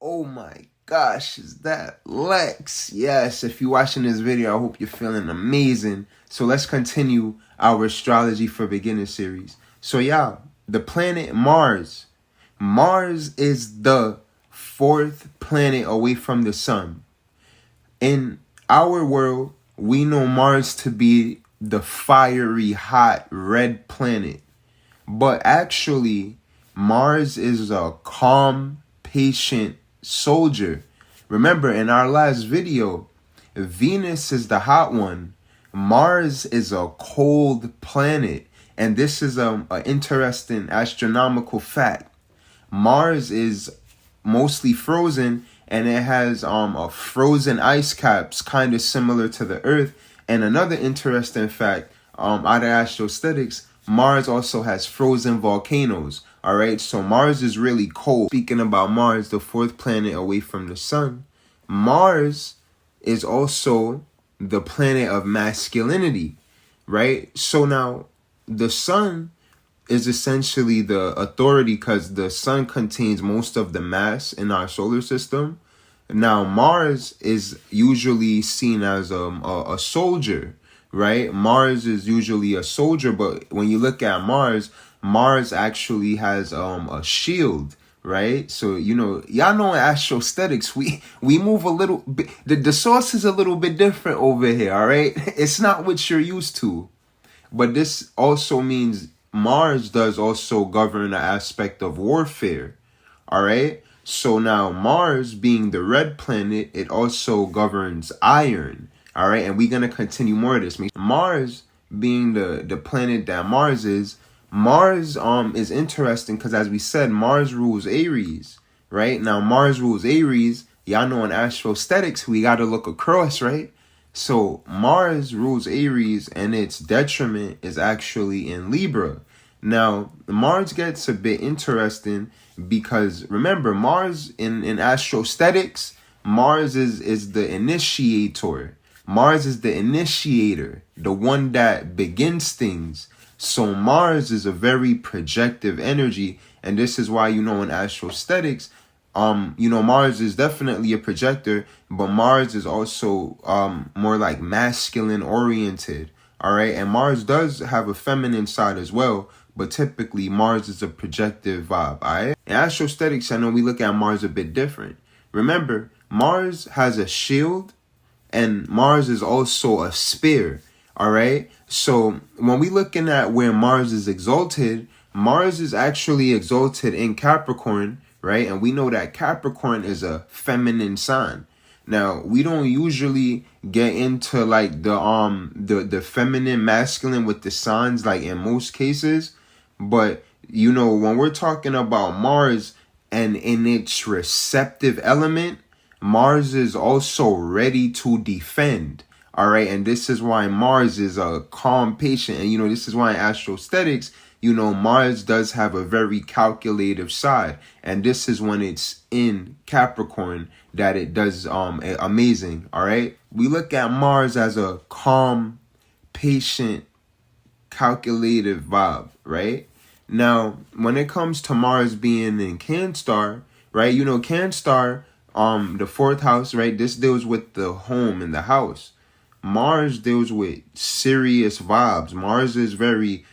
Oh my gosh, is that Lex? Yes, if you're watching this video, I hope you're feeling amazing. So let's continue our Astrology for Beginners series. So yeah, the planet Mars. Mars is the fourth planet away from the sun. In our world, we know Mars to be the fiery, hot, red planet. But actually, Mars is a calm, patient soldier. Remember, in our last video, Venus is the hot one. Mars is a cold planet. And this is an interesting astronomical fact. Mars is mostly frozen, and it has a frozen ice caps, kind of similar to the Earth. And another interesting fact, out of Astrostetics, Mars also has frozen volcanoes. All right, so Mars is really cold. Speaking about Mars, the fourth planet away from the sun, Mars is also the planet of masculinity, right? So now the sun is essentially the authority because the sun contains most of the mass in our solar system. Now, Mars is usually seen as a soldier, right? Mars is usually a soldier, but when you look at Mars, Mars actually has a shield, right? So, y'all know in Astrostetics, we move a little bit, the source is a little bit different over here, all right? It's not what you're used to. But this also means Mars does also govern the aspect of warfare. All right. So now Mars being the red planet, it also governs iron. All right. And we're going to continue more of this. Mars being the planet that Mars is interesting because, as we said, Mars rules Aries. Right. Now Mars rules Aries. Y'all know in Astrostetics, we got to look across, right? So Mars rules Aries, and its detriment is actually in Libra. Now, Mars gets a bit interesting because, remember, Mars in Astrostetics, Mars is the initiator. Mars is the initiator, the one that begins things. So Mars is a very projective energy, and this is why, in Astrostetics, Mars is definitely a projector, but Mars is also more like masculine oriented. All right. And Mars does have a feminine side as well, but typically Mars is a projective vibe. All right. In Astrostetics, I know we look at Mars a bit different. Remember, Mars has a shield and Mars is also a spear. All right. So when we looking at where Mars is exalted, Mars is actually exalted in Capricorn, right? And we know that Capricorn is a feminine sign. Now, we don't usually get into like the feminine masculine with the signs like in most cases, but when we're talking about Mars and in its receptive element, Mars is also ready to defend. All right. And this is why Mars is a calm patient. And, this is why in Astrostetics, Mars does have a very calculative side. And this is when it's in Capricorn that it does amazing. All right. We look at Mars as a calm, patient, calculative vibe. Right. Now, when it comes to Mars being in Cancer, right, Cancer, the fourth house, right, this deals with the home and the house. Mars deals with serious vibes. Mars is very,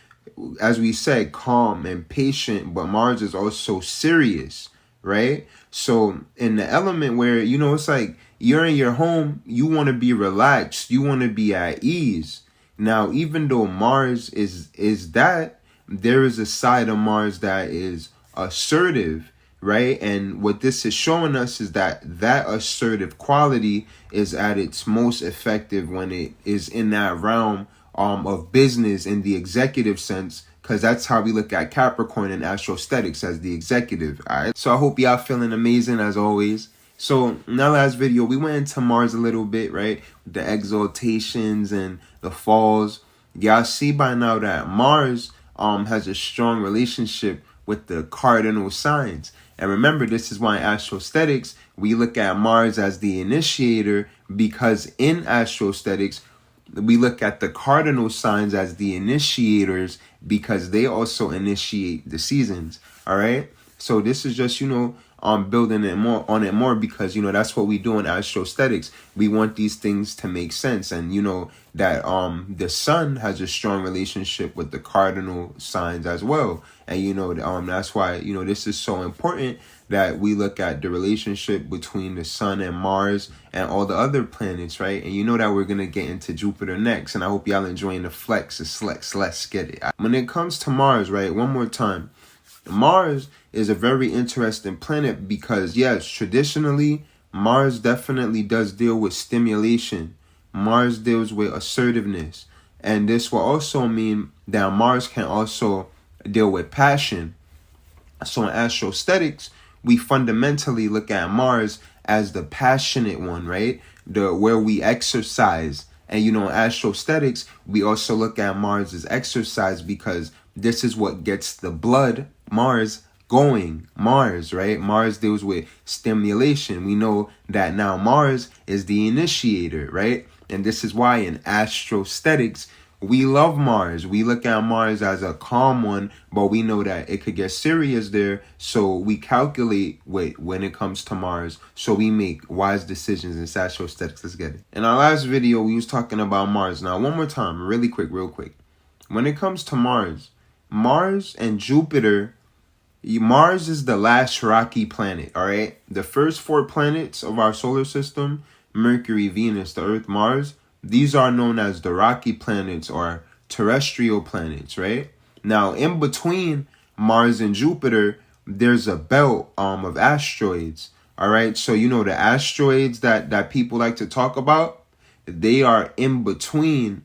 as we said, calm and patient, but Mars is also serious, right? So in the element where, it's like you're in your home, you want to be relaxed, you want to be at ease. Now, even though Mars is that, there is a side of Mars that is assertive, right? And what this is showing us is that assertive quality is at its most effective when it is in that realm of business in the executive sense, because that's how we look at Capricorn and Astrostetics, as the executive. All right. So I hope y'all feeling amazing as always. So in our last video, we went into Mars a little bit, right? The exaltations and the falls. Y'all see by now that Mars has a strong relationship with the cardinal signs. And remember, this is why in Astrostetics, we look at Mars as the initiator, because in Astrostetics, we look at the cardinal signs as the initiators because they also initiate the seasons. All right. So this is just, building it more because, you know, that's what we do in Astrostetics. We want these things to make sense. And, you know, that the sun has a strong relationship with the cardinal signs as well. And, you know, that's why, you know, this is so important that we look at the relationship between the sun and Mars and all the other planets, right? And you know that we're going to get into Jupiter next. And I hope y'all enjoying the flex. Let's get it. When it comes to Mars, right, one more time, Mars is a very interesting planet because, yes, traditionally, Mars definitely does deal with stimulation. Mars deals with assertiveness. And this will also mean that Mars can also deal with passion. So in Astrostetics, we fundamentally look at Mars as the passionate one, right? Where we exercise. And, you know, in Astrostetics, we also look at Mars as exercise because this is what gets the blood, Mars, going. Mars, right? Mars deals with stimulation. We know that now Mars is the initiator, right? And this is why in Astrostetics, we love Mars. We look at Mars as a calm one, but we know that it could get serious there. So we calculate when it comes to Mars. So we make wise decisions in Astrostetics. Let's get it. In our last video, we was talking about Mars. Now, one more time, real quick. When it comes to Mars and Jupiter, Mars is the last rocky planet, all right? The first 4 planets of our solar system, Mercury, Venus, the Earth, Mars, these are known as the rocky planets or terrestrial planets, right? Now, in between Mars and Jupiter, there's a belt of asteroids, all right? So, you know, the asteroids that people like to talk about, they are in between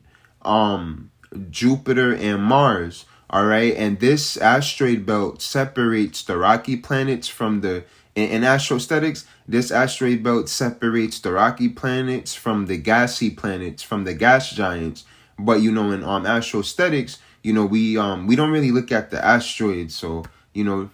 Jupiter and Mars, all right? And this asteroid belt separates the rocky planets from the... In Astrostetics, this asteroid belt separates the rocky planets from the gassy planets, from the gas giants. But, you know, in Astrostetics, you know, we don't really look at the asteroids. So, you know,